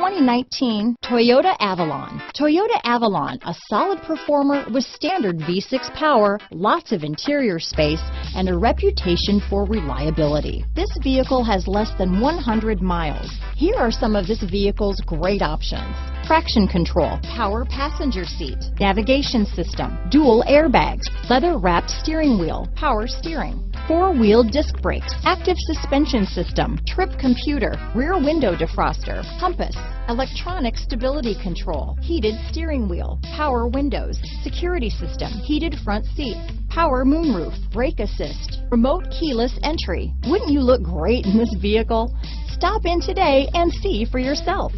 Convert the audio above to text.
2019 Toyota Avalon. Toyota Avalon, a solid performer with standard V6 power, lots of interior space, and a reputation for reliability. This vehicle has less than 100 miles. Here are some of this vehicle's great options: traction control, power passenger seat, navigation system, dual airbags, leather-wrapped steering wheel, power steering, four-wheel disc brakes, active suspension system, trip computer, rear window defroster, compass, electronic stability control, heated steering wheel, power windows, security system, heated front seats, power moonroof, brake assist, remote keyless entry. Wouldn't you look great in this vehicle? Stop in today and see for yourself.